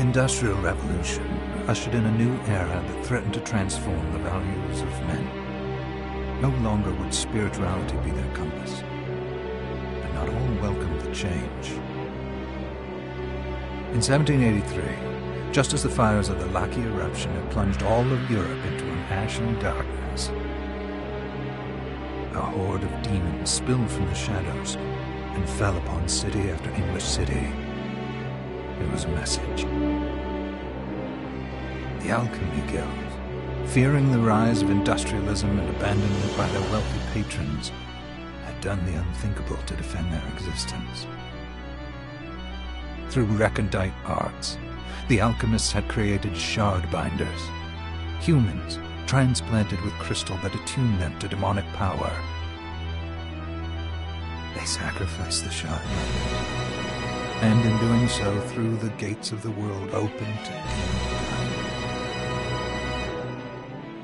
Industrial Revolution ushered in a new era that threatened to transform the values of men. No longer would spirituality be their compass, but not all welcomed the change. In 1783, just as the fires of the Laki eruption had plunged all of Europe into an ashen darkness, a horde of demons spilled from the shadows and fell upon city after English city. It was a message. The Alchemy Guild, fearing the rise of industrialism and abandonment by their wealthy patrons, had done the unthinkable to defend their existence. Through recondite arts, the alchemists had created shard binders, humans transplanted with crystal that attuned them to demonic power. They sacrificed the shard binders, and in doing so threw the gates of the world open to demon.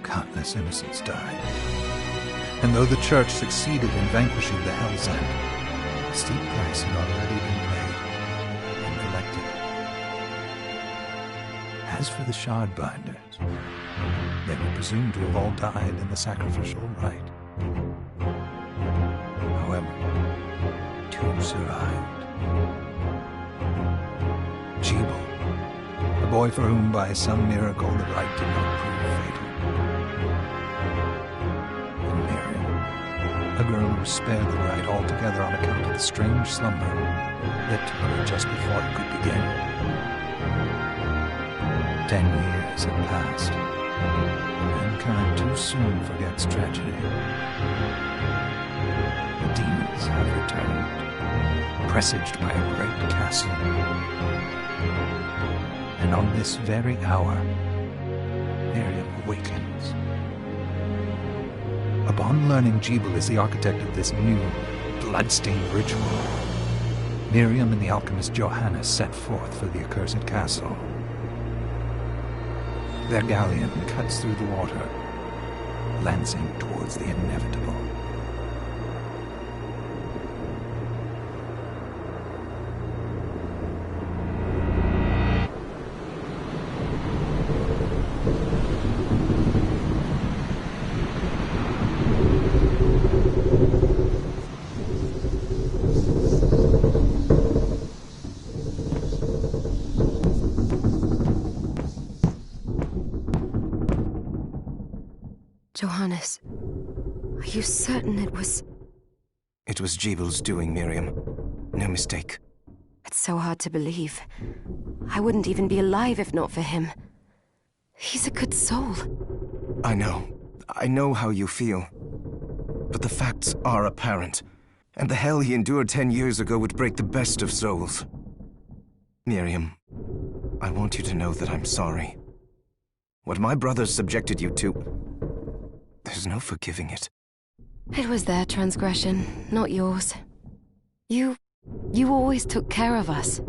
Countless innocents died, and though the Church succeeded in vanquishing the Hell's End, a steep price had already been paid and collected. As for the shard binders, they were presumed to have all died in the sacrificial rite. However, two survived. Jebel, a boy for whom by some miracle the rite did not prove fatal. And Miriam, a girl who was spared the rite altogether on account of the strange slumber that took her just before it could begin. 10 years had passed. Mankind too soon forgets tragedy. The demons have returned, presaged by a great castle. And on this very hour, Miriam awakens. Upon learning Jebel is the architect of this new, bloodstained ritual, Miriam and the alchemist Johannes set forth for the accursed castle. Their galleon cuts through the water, lancing towards the inevitable. Johannes, are you certain it was... It was Jebel's doing, Miriam. No mistake. It's so hard to believe. I wouldn't even be alive if not for him. He's a good soul. I know how you feel. But the facts are apparent, and the hell he endured 10 years ago would break the best of souls. Miriam, I want you to know that I'm sorry. What my brothers subjected you to... there's no forgiving it. It was their transgression, not yours. You always took care of us.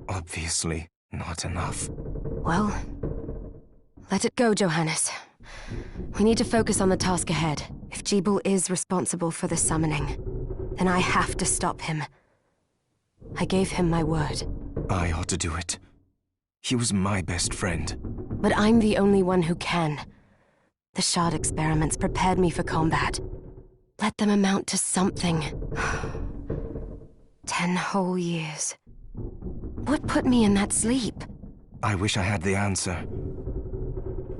Obviously, not enough. Well, let it go, Johannes. We need to focus on the task ahead. If Jebel is responsible for the summoning, then I have to stop him. I gave him my word. I ought to do it. He was my best friend. But I'm the only one who can. The shard experiments prepared me for combat. Let them amount to something. 10 whole years. What put me in that sleep? I wish I had the answer.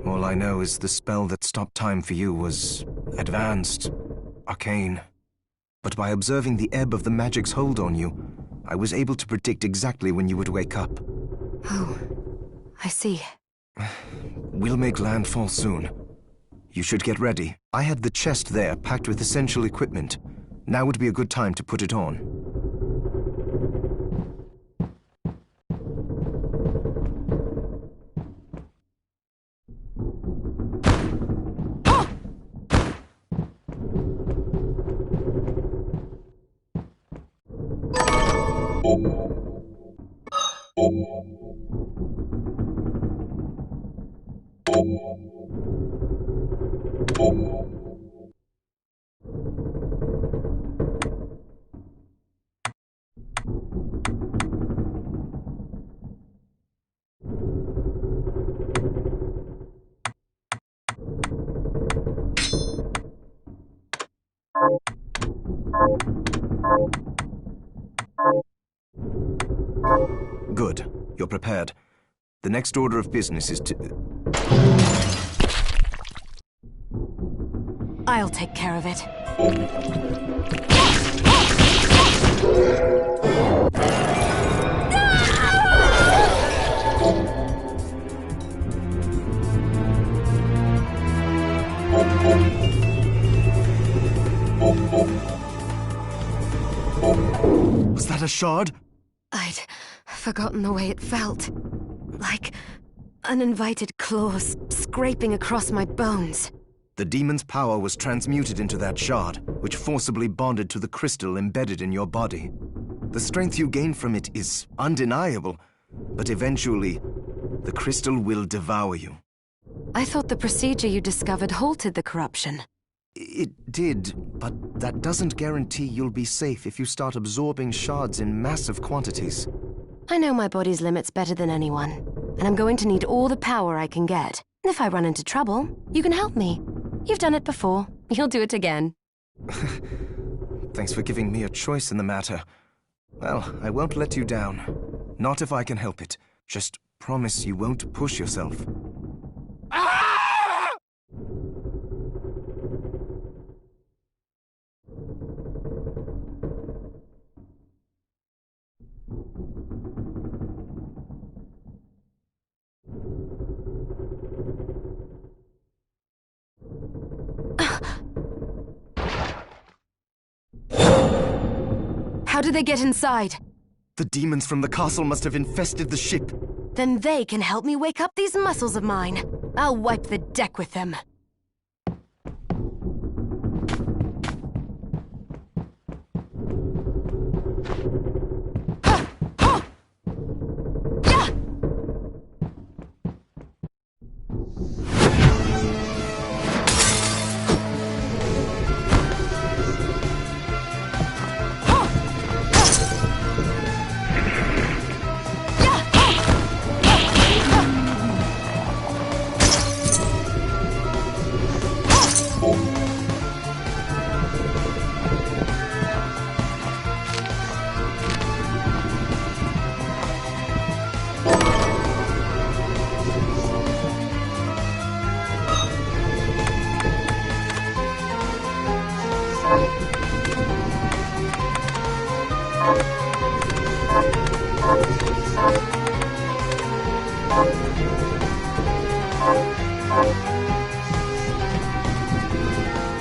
All I know is the spell that stopped time for you was advanced, arcane. But by observing the ebb of the magic's hold on you, I was able to predict exactly when you would wake up. Oh, I see. We'll make landfall soon. You should get ready. I had the chest there packed with essential equipment. Now would be a good time to put it on. You're prepared. The next order of business is to... I'll take care of it. Was that a shard? I'd forgotten the way it felt. Like uninvited claws scraping across my bones. The demon's power was transmuted into that shard, which forcibly bonded to the crystal embedded in your body. The strength you gain from it is undeniable, but eventually, the crystal will devour you. I thought the procedure you discovered halted the corruption. It did, but that doesn't guarantee you'll be safe if you start absorbing shards in massive quantities. I know my body's limits better than anyone, and I'm going to need all the power I can get. If I run into trouble, you can help me. You've done it before. You'll do it again. Thanks for giving me a choice in the matter. Well, I won't let you down. Not if I can help it. Just promise you won't push yourself. How did they get inside? The demons from the castle must have infested the ship. Then they can help me wake up these muscles of mine. I'll wipe the deck with them.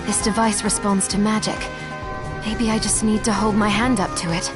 This device responds to magic. Maybe I just need to hold my hand up to it.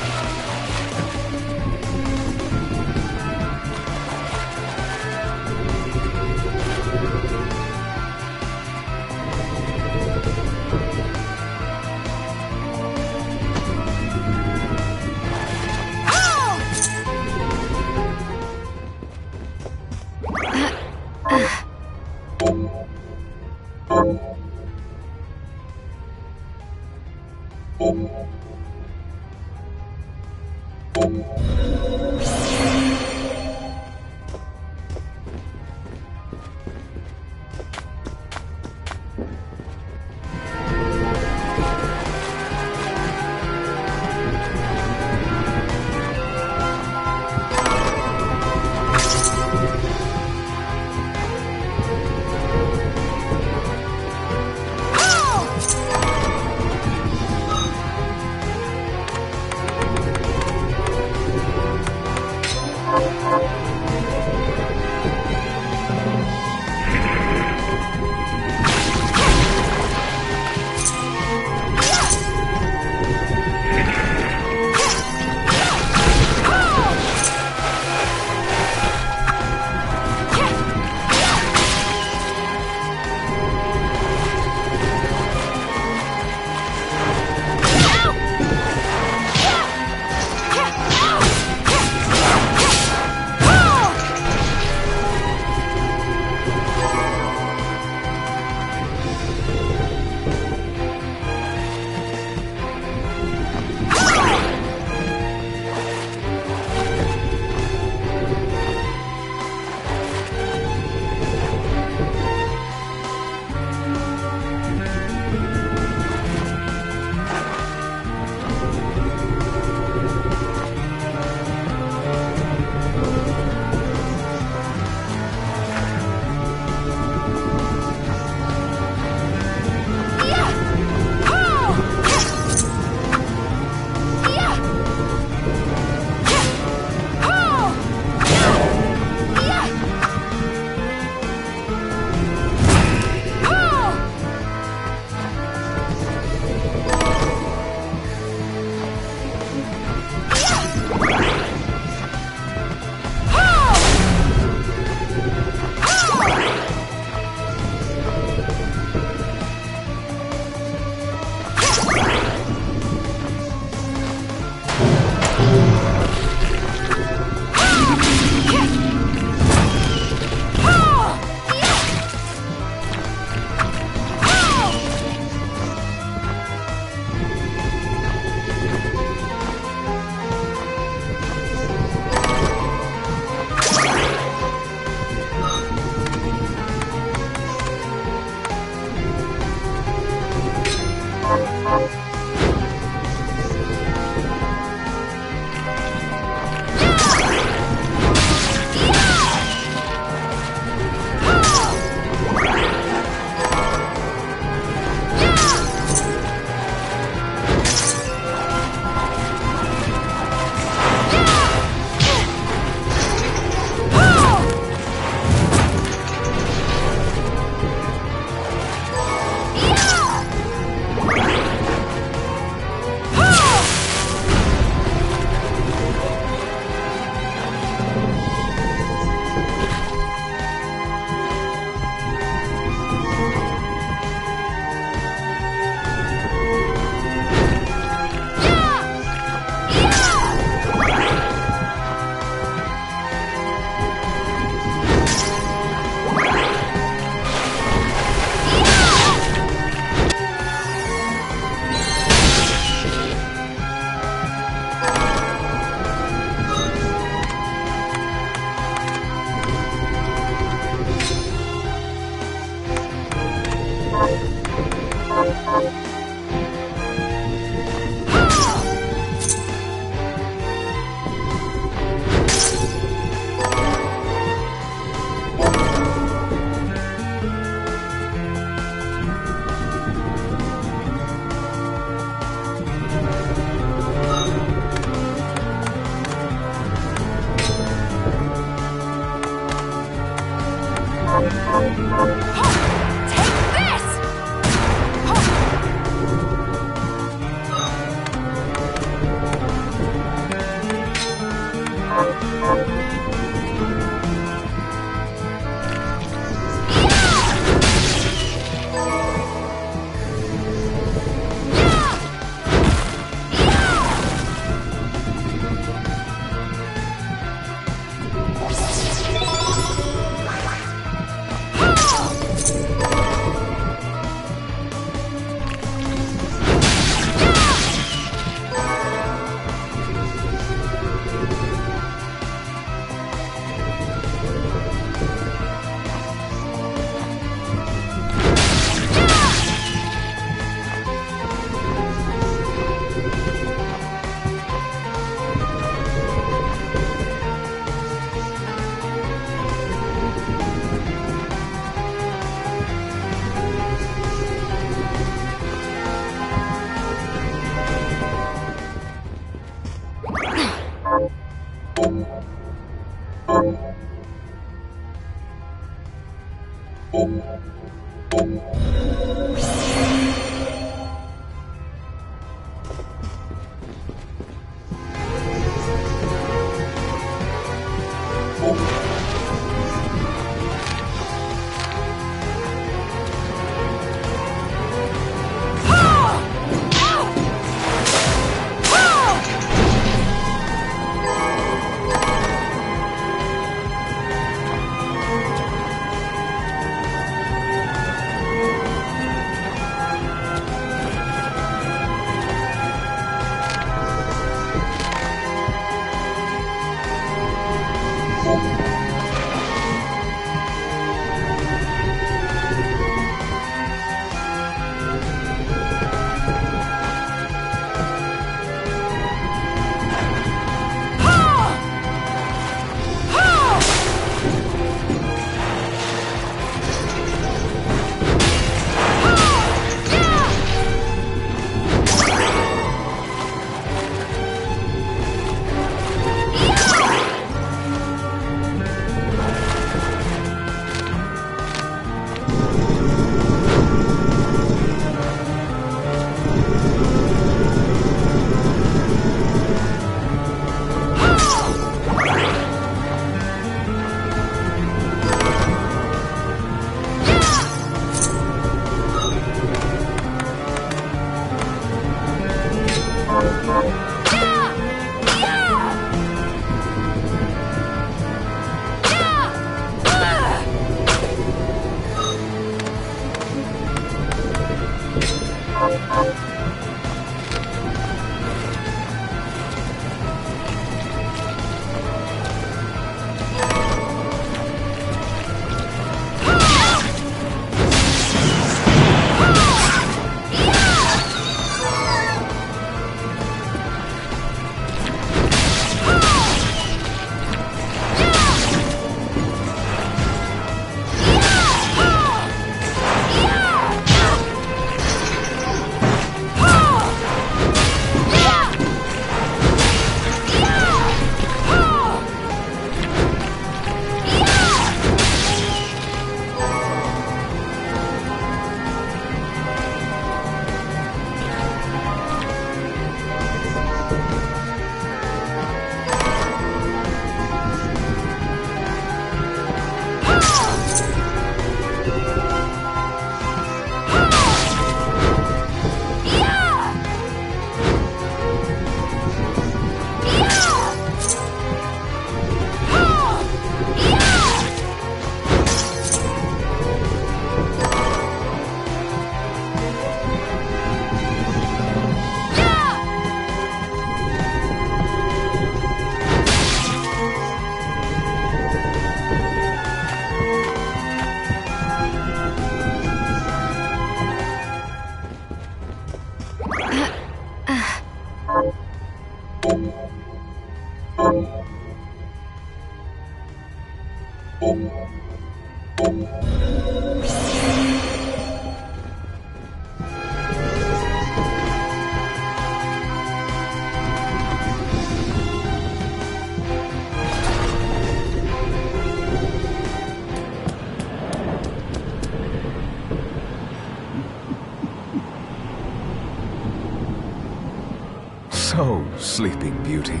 So, Sleeping Beauty,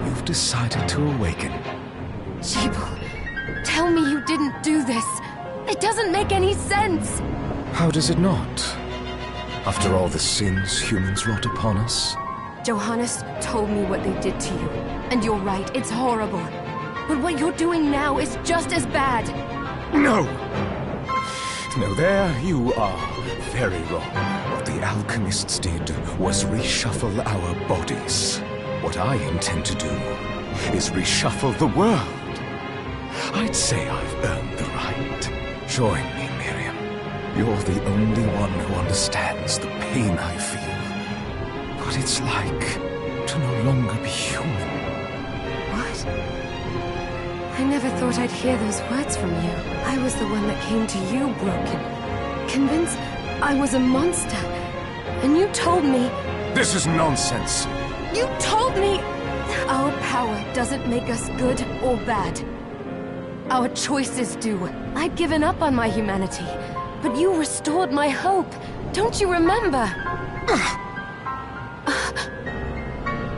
you've decided to awaken. Jibal, tell me you didn't do this. It doesn't make any sense. How does it not? After all the sins humans wrought upon us? Johannes told me what they did to you. And you're right, it's horrible. But what you're doing now is just as bad. No! No, there you are very wrong. What the alchemists did was reshuffle our bodies. What I intend to do is reshuffle the world. I'd say I've earned the right. Join me, Miriam. You're the only one who understands the pain I feel. What it's like to no longer be human. What? I never thought I'd hear those words from you. I was the one that came to you broken. Convinced I was a monster. And you told me... This is nonsense. You told me... Our power doesn't make us good or bad. Our choices do. I'd given up on my humanity, but you restored my hope. Don't you remember?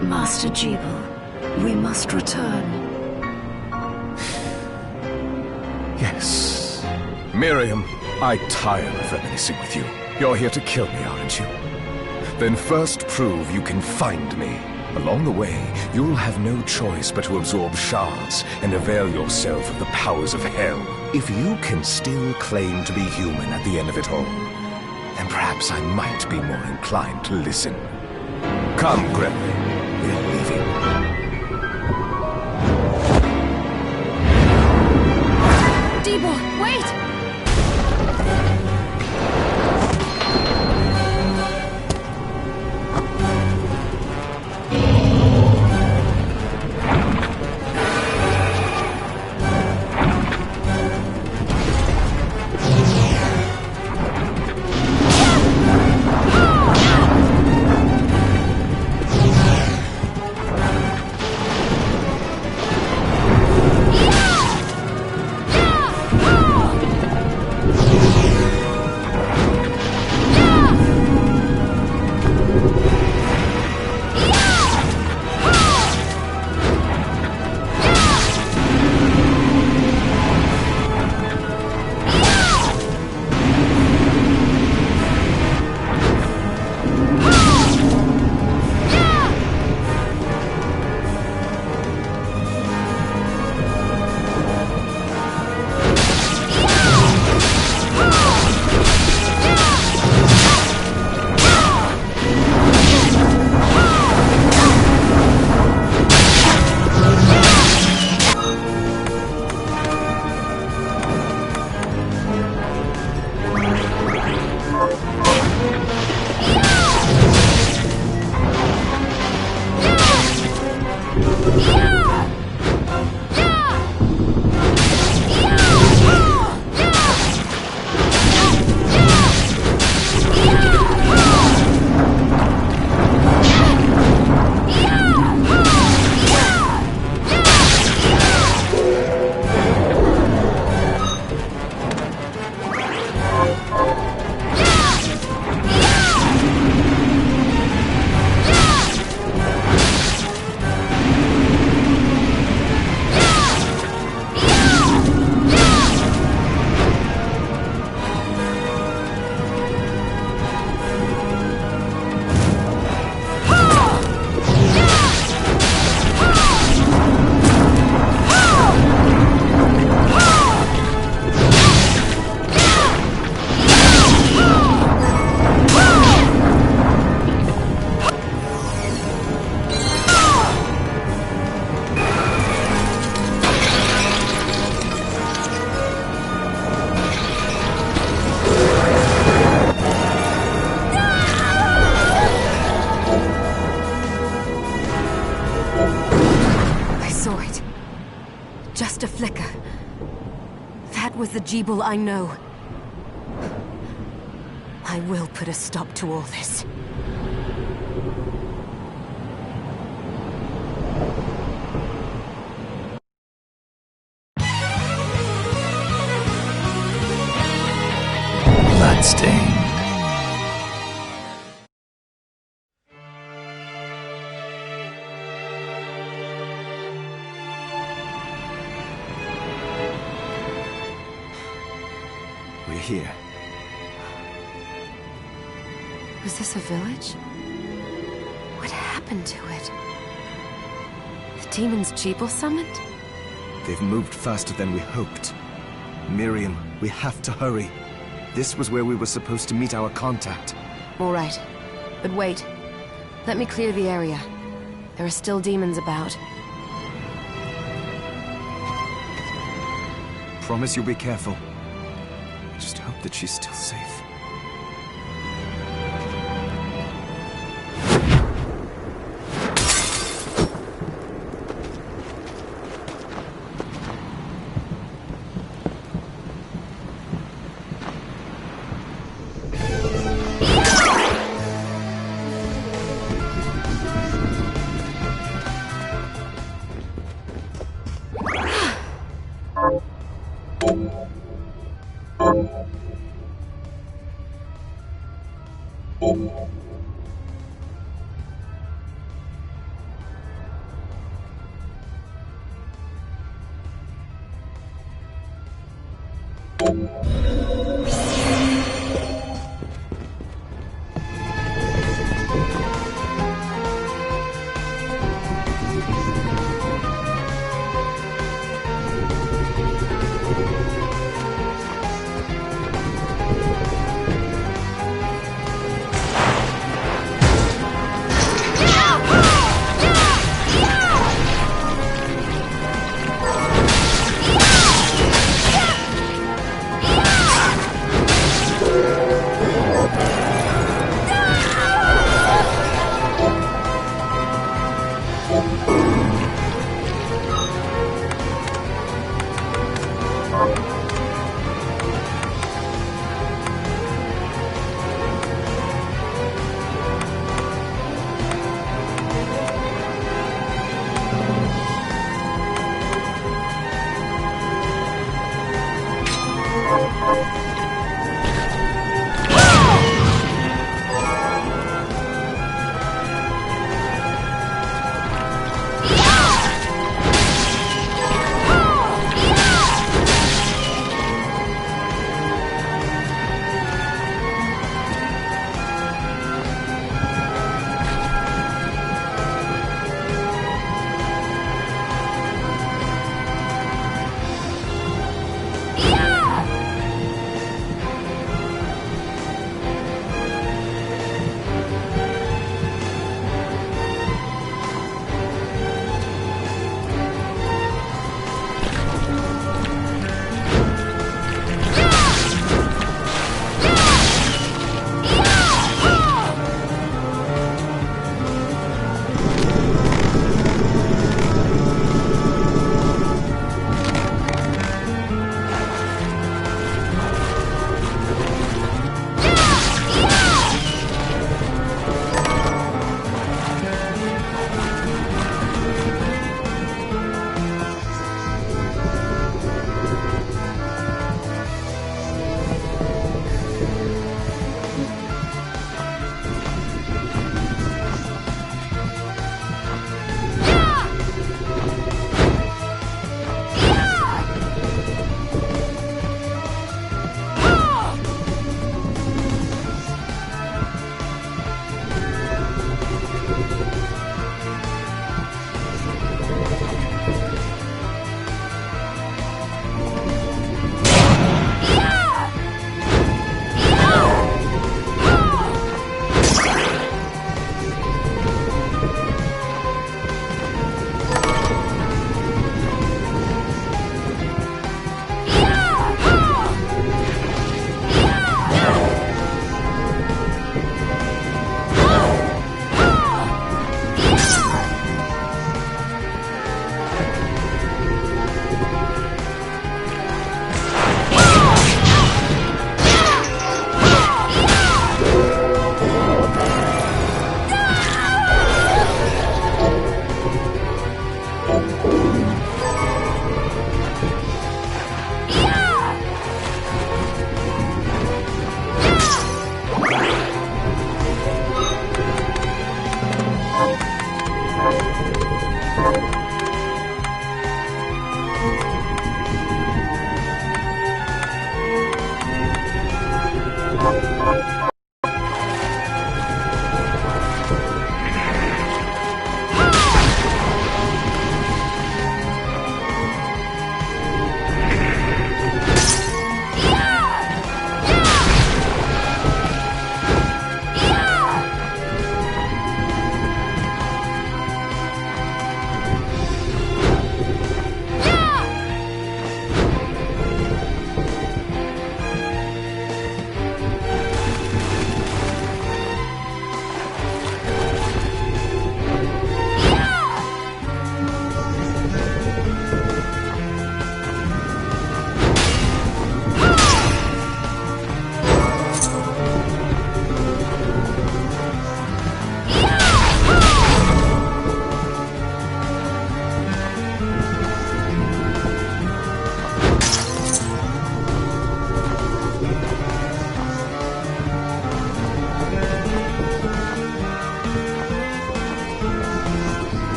Master Jebel, we must return. Yes. Miriam, I tire of reminiscing with you. You're here to kill me, aren't you? Then first prove you can find me. Along the way, you'll have no choice but to absorb shards and avail yourself of the powers of hell. If you can still claim to be human at the end of it all, then perhaps I might be more inclined to listen. Come, Gremlin. We're leaving. Debo, wait! Just a flicker. That was the Jebel I know. I will put a stop to all this. Bloodstained. We're here. Was this a village? What happened to it? The demons Jebel summoned? They've moved faster than we hoped. Miriam, we have to hurry. This was where we were supposed to meet our contact. All right. But wait. Let me clear the area. There are still demons about. Promise you'll be careful. Just hope that she's still safe.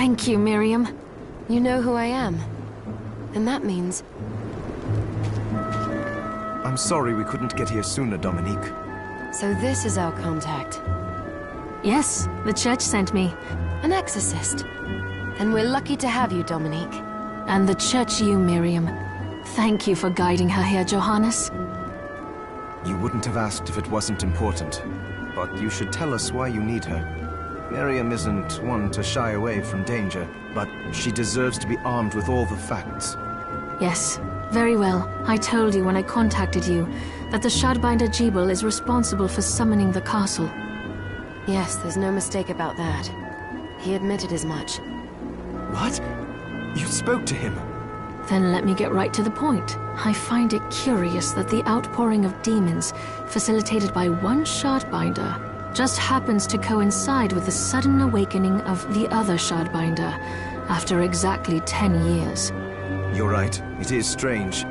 Thank you, Miriam. You know who I am. And that means... I'm sorry we couldn't get here sooner, Dominique. So this is our contact. Yes, the church sent me. An exorcist. And we're lucky to have you, Dominique. And the church you, Miriam. Thank you for guiding her here, Johannes. You wouldn't have asked if it wasn't important. But you should tell us why you need her. Miriam isn't one to shy away from danger, but she deserves to be armed with all the facts. Yes, very well. I told you when I contacted you that the Shardbinder Jebel is responsible for summoning the castle. Yes, there's no mistake about that. He admitted as much. What? You spoke to him? Then let me get right to the point. I find it curious that the outpouring of demons, facilitated by one Shardbinder, just happens to coincide with the sudden awakening of the other Shardbinder, after exactly 10 years. You're right, it is strange.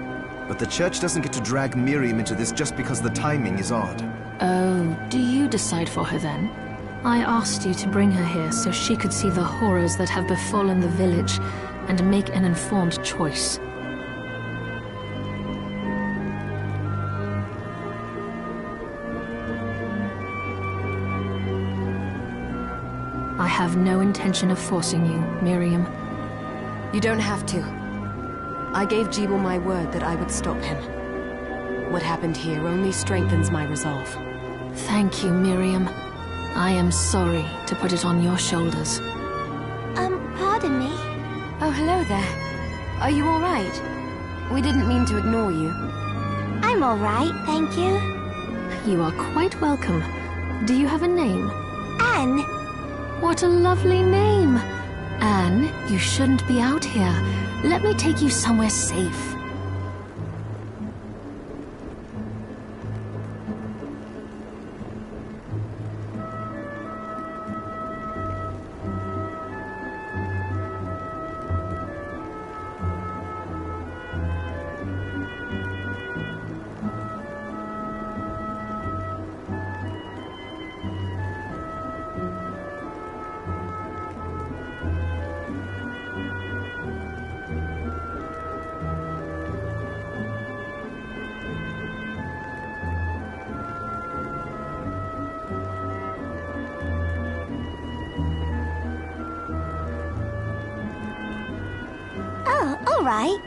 But the church doesn't get to drag Miriam into this just because the timing is odd. Oh, do you decide for her then? I asked you to bring her here so she could see the horrors that have befallen the village and make an informed choice. I have no intention of forcing you, Miriam. You don't have to. I gave Jebel my word that I would stop him. What happened here only strengthens my resolve. Thank you, Miriam. I am sorry to put it on your shoulders. Pardon me? Oh, hello there. Are you all right? We didn't mean to ignore you. I'm all right, thank you. You are quite welcome. Do you have a name? Anne. What a lovely name! Anne, you shouldn't be out here. Let me take you somewhere safe. Oh, all right.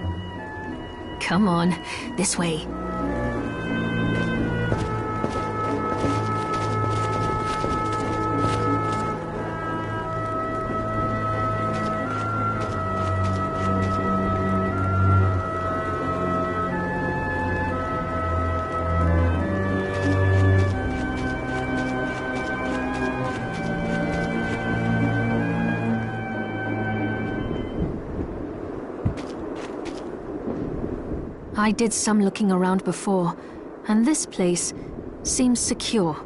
Come on, this way. I did some looking around before, and this place seems secure.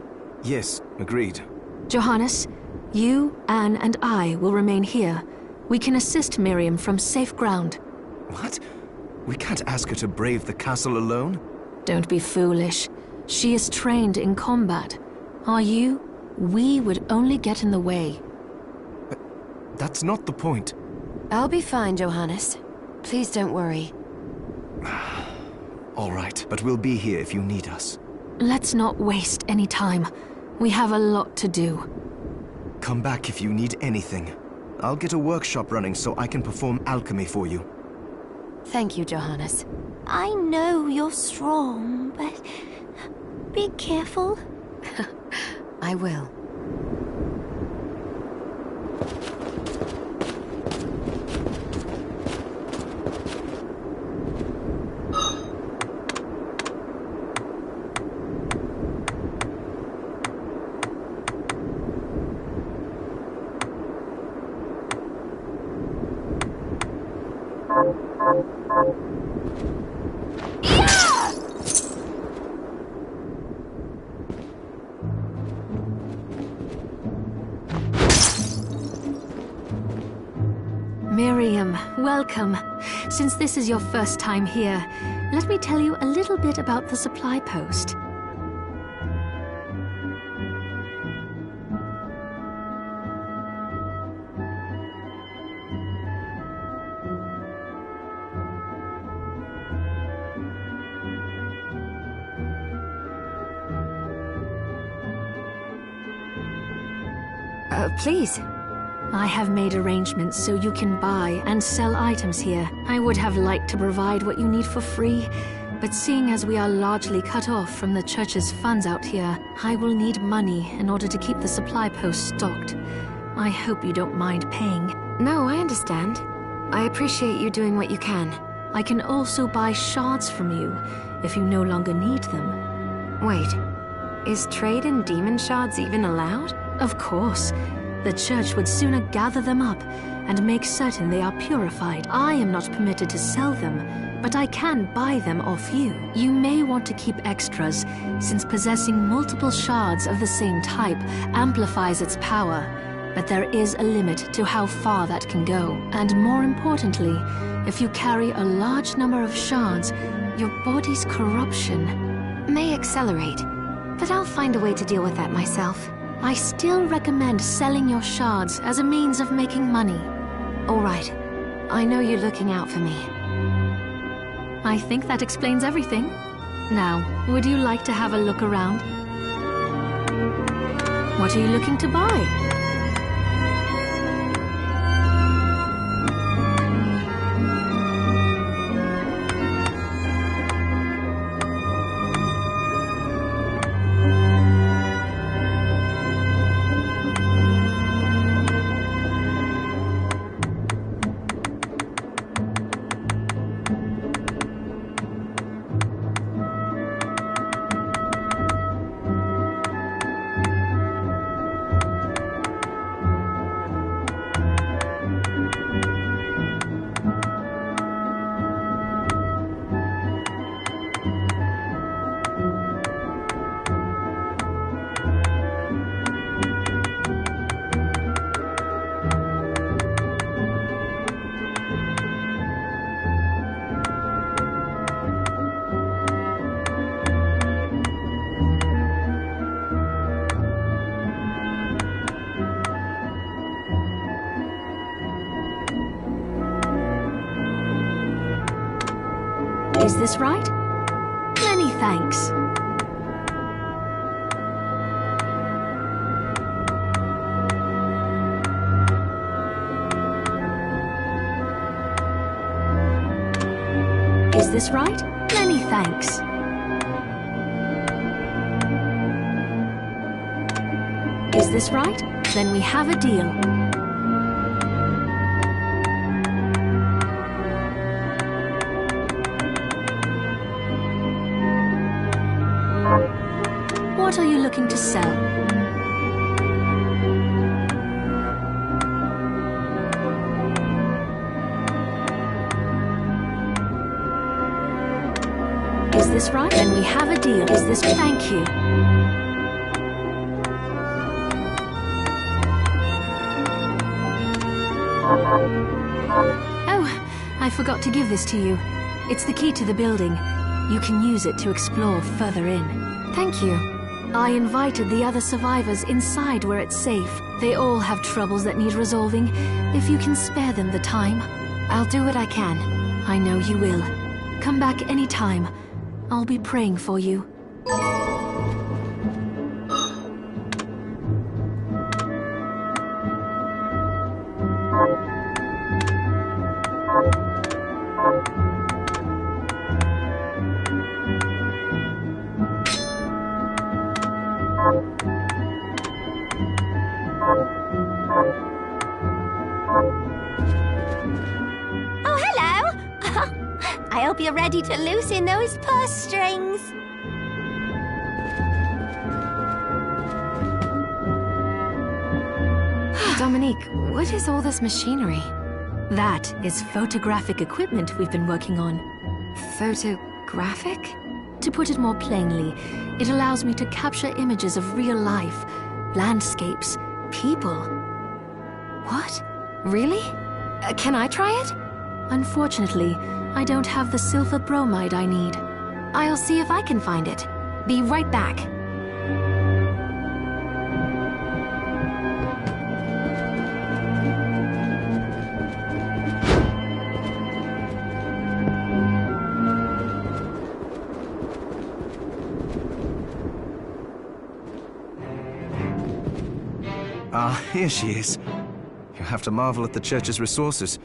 Yes, agreed. Johannes, you, Anne, and I will remain here. We can assist Miriam from safe ground. What? We can't ask her to brave the castle alone? Don't be foolish. She is trained in combat. Are you? We would only get in the way. That's not the point. I'll be fine, Johannes. Please don't worry. All right, but we'll be here if you need us. Let's not waste any time. We have a lot to do. Come back if you need anything. I'll get a workshop running so I can perform alchemy for you. Thank you, Johannes. I know you're strong, but be careful. I will. Miriam, welcome. Since this is your first time here, let me tell you a little bit about the supply post. Please. I have made arrangements so you can buy and sell items here. I would have liked to provide what you need for free, but seeing as we are largely cut off from the church's funds out here, I will need money in order to keep the supply post stocked. I hope you don't mind paying. No, I understand. I appreciate you doing what you can. I can also buy shards from you if you no longer need them. Wait, is trade in demon shards even allowed? Of course. The church would sooner gather them up and make certain they are purified. I am not permitted to sell them, but I can buy them off you. You may want to keep extras, since possessing multiple shards of the same type amplifies its power, but there is a limit to how far that can go. And more importantly, if you carry a large number of shards, your body's corruption may accelerate, but I'll find a way to deal with that myself. I still recommend selling your shards as a means of making money. All right. I know you're looking out for me. I think that explains everything. Now, would you like to have a look around? What are you looking to buy? Is this right? Many thanks. Is this right? Many thanks. Is this right? Then we have a deal. What are you looking to sell? Is this right? Then we have a deal. Is this... Thank you. Oh, I forgot to give this to you. It's the key to the building. You can use it to explore further in. Thank you. I invited the other survivors inside where it's safe. They all have troubles that need resolving. If you can spare them the time. I'll do what I can. I know you will. Come back anytime. I'll be praying for you. Oh, hello! I hope you're ready to loosen those purse strings. Dominique, what is all this machinery? That is photographic equipment we've been working on. Photographic? To put it more plainly, it allows me to capture images of real life, landscapes, people. What? Really? Can I try it? Unfortunately, I don't have the silver bromide I need. I'll see if I can find it. Be right back. Ah, here she is. You have to marvel at the church's resources.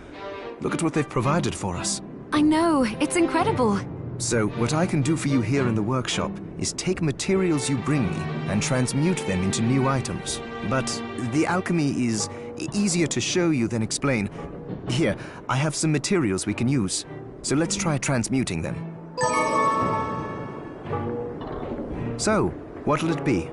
Look at what they've provided for us. I know, it's incredible. So, what I can do for you here in the workshop is take materials you bring me and transmute them into new items. But the alchemy is easier to show you than explain. Here, I have some materials we can use. So let's try transmuting them. So, what'll it be?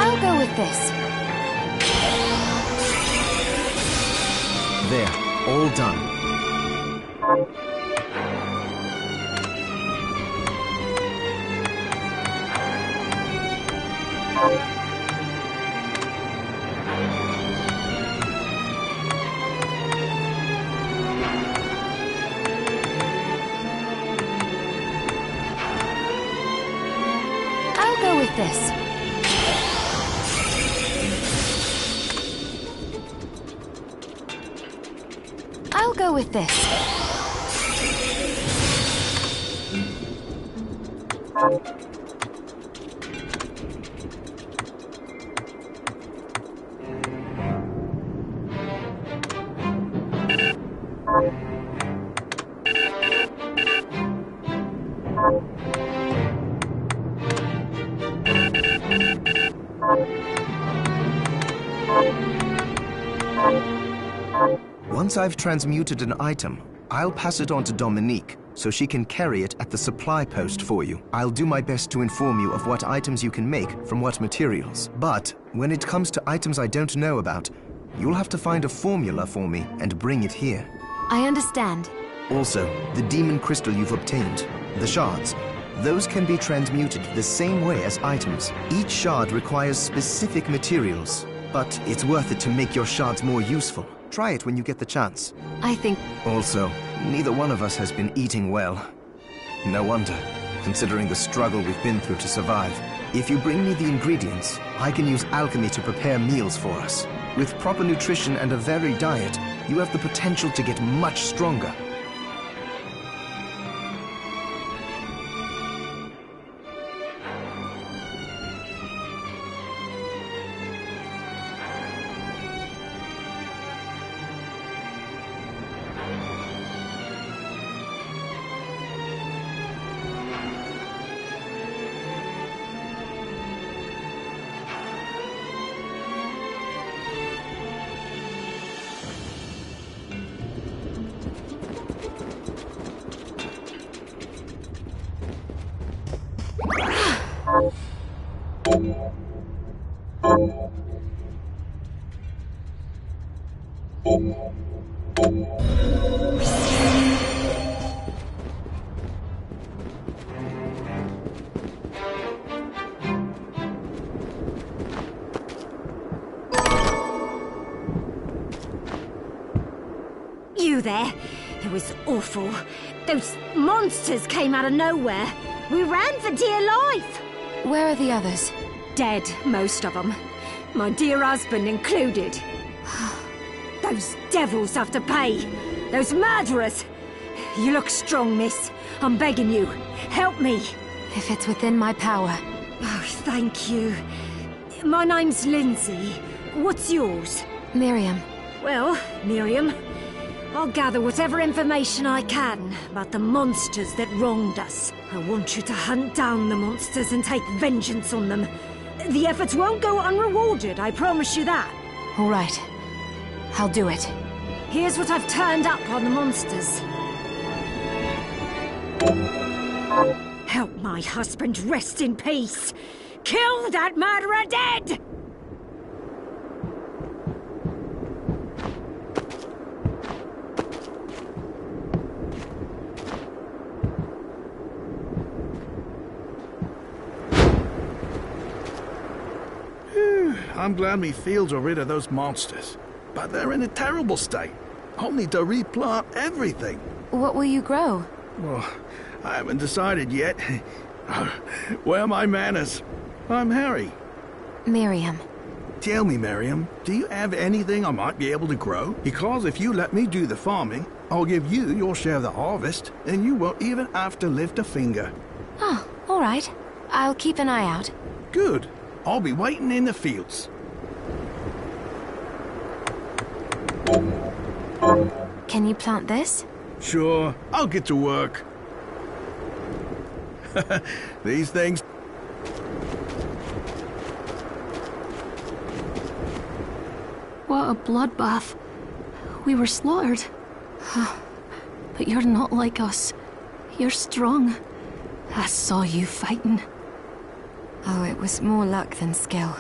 I'll go with this. There, all done. I'll go with this. I'll go with this. Once I've transmuted an item, I'll pass it on to Dominique, so she can carry it at the supply post for you. I'll do my best to inform you of what items you can make from what materials. But when it comes to items I don't know about, you'll have to find a formula for me and bring it here. I understand. Also, the demon crystal you've obtained, the shards, those can be transmuted the same way as items. Each shard requires specific materials, but it's worth it to make your shards more useful. Try it when you get the chance. I think... Also, neither one of us has been eating well. No wonder, considering the struggle we've been through to survive. If you bring me the ingredients, I can use alchemy to prepare meals for us. With proper nutrition and a varied diet, you have the potential to get much stronger. You there? It was awful. Those monsters came out of nowhere. We ran for dear life. Where are the others? Dead, most of them. My dear husband included. Those devils have to pay. Those murderers. You look strong, miss. I'm begging you. Help me. If it's within my power. Oh, thank you. My name's Lindsay. What's yours? Miriam. Well, Miriam, I'll gather whatever information I can about the monsters that wronged us. I want you to hunt down the monsters and take vengeance on them. The efforts won't go unrewarded, I promise you that. All right. I'll do it. Here's what I've turned up on the monsters. Help my husband rest in peace. Kill that murderer dead! I'm glad me fields are rid of those monsters. But they're in a terrible state. I'll need to replant everything. What will you grow? Well, I haven't decided yet. Where are my manners? I'm Harry. Miriam. Tell me, Miriam, do you have anything I might be able to grow? Because if you let me do the farming, I'll give you your share of the harvest, and you won't even have to lift a finger. Oh, all right. I'll keep an eye out. Good. I'll be waiting in the fields. Can you plant this? Sure, I'll get to work. These things... What a bloodbath. We were slaughtered. But you're not like us. You're strong. I saw you fighting. Oh, it was more luck than skill.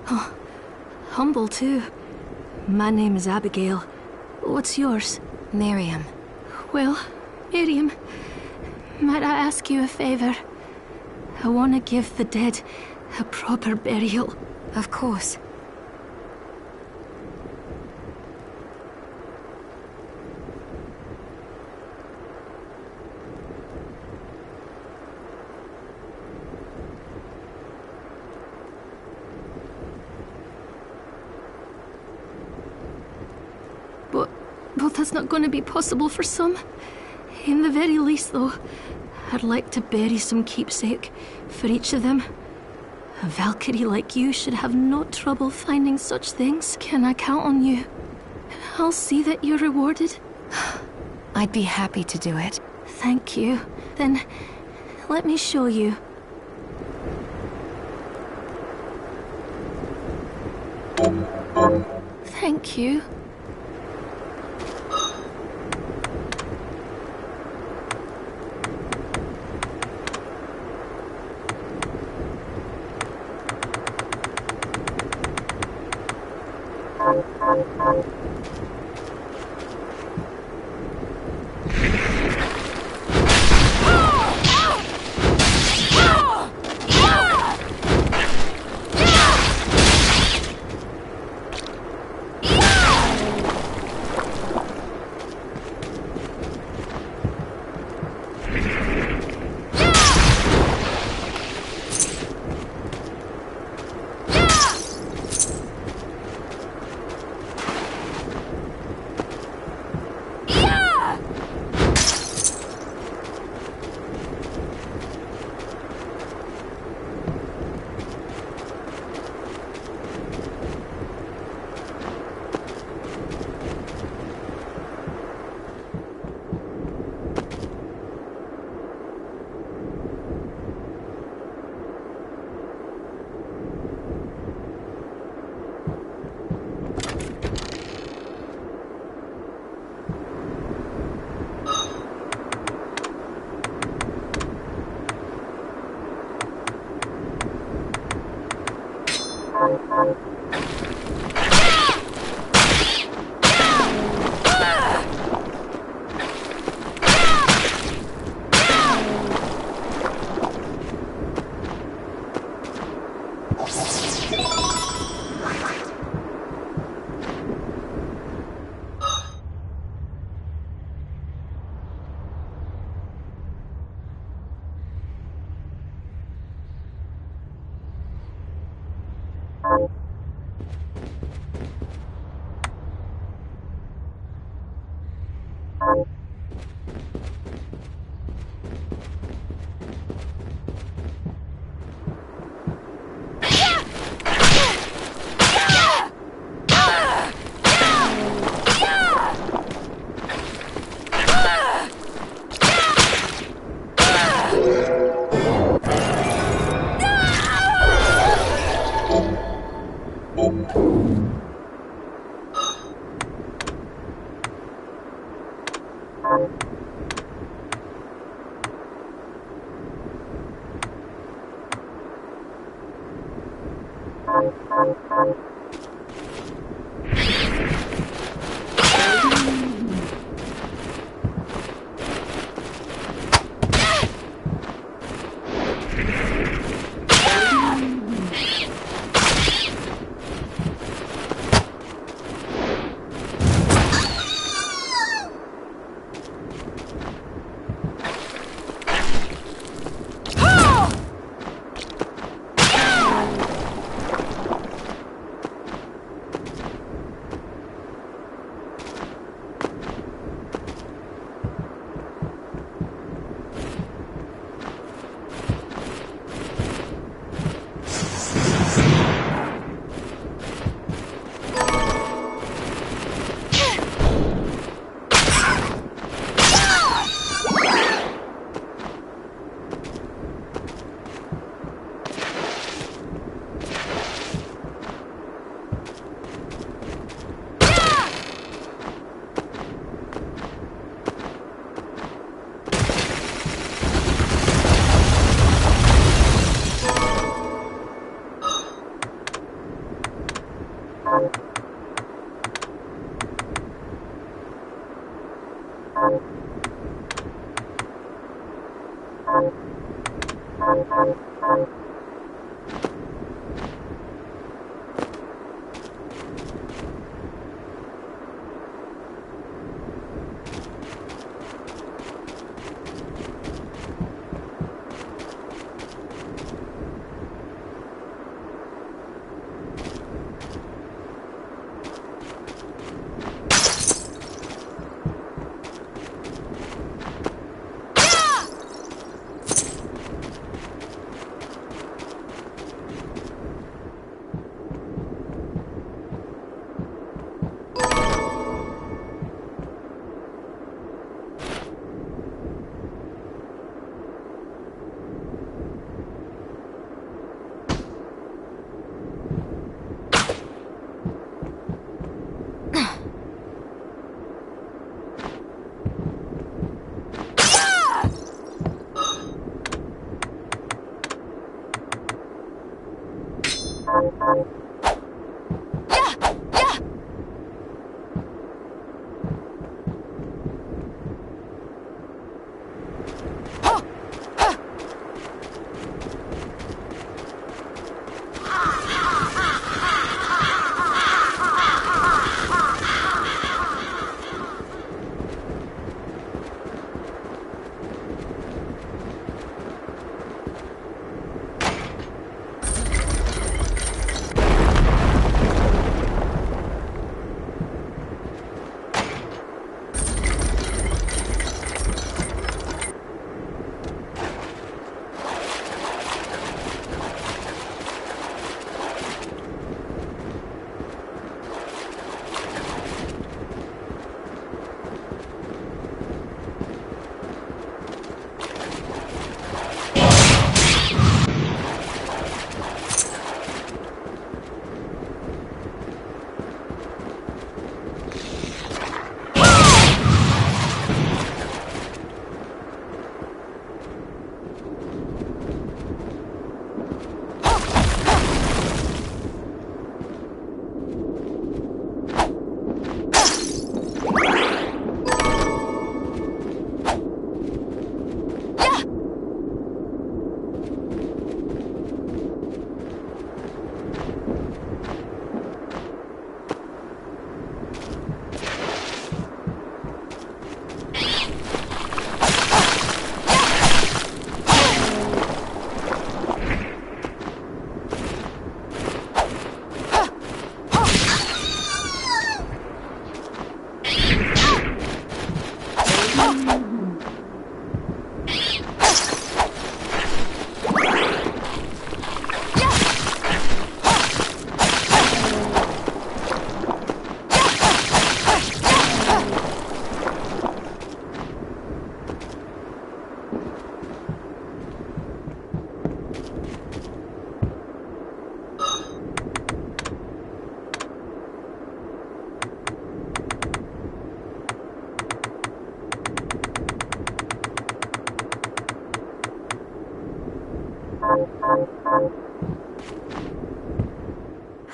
Oh, humble too. My name is Abigail. What's yours? Miriam. Well, Miriam, might I ask you a favor? I want to give the dead a proper burial. Of course. But that's not going to be possible for some. In the very least, though, I'd like to bury some keepsake for each of them. A Valkyrie like you should have no trouble finding such things. Can I count on you? I'll see that you're rewarded. I'd be happy to do it. Thank you. Then, let me show you. Thank you.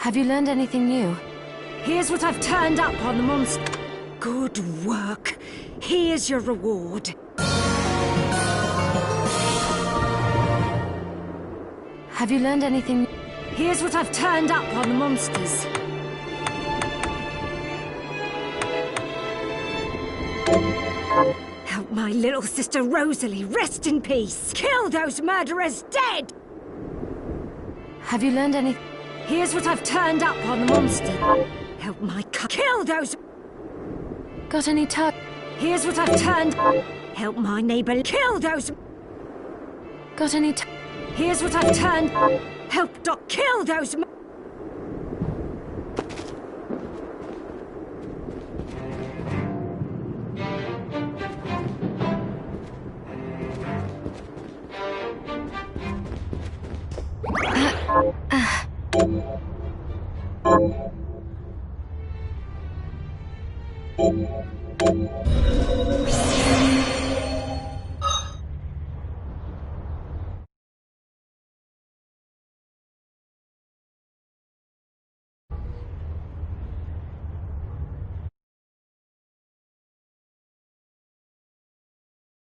Have you learned anything new? Here's what I've turned up on the monster. Good work. Here's your reward. Have you learned anything? Here's what I've turned up on the monsters. Help my little sister Rosalie rest in peace. Kill those murderers dead! Have you learned anything? Here's what I've turned up on the monster. Help my kill those... Got any tug? Here's what I've turned... Help my neighbor kill those... Got any Here's what I've turned... Help Doc kill those...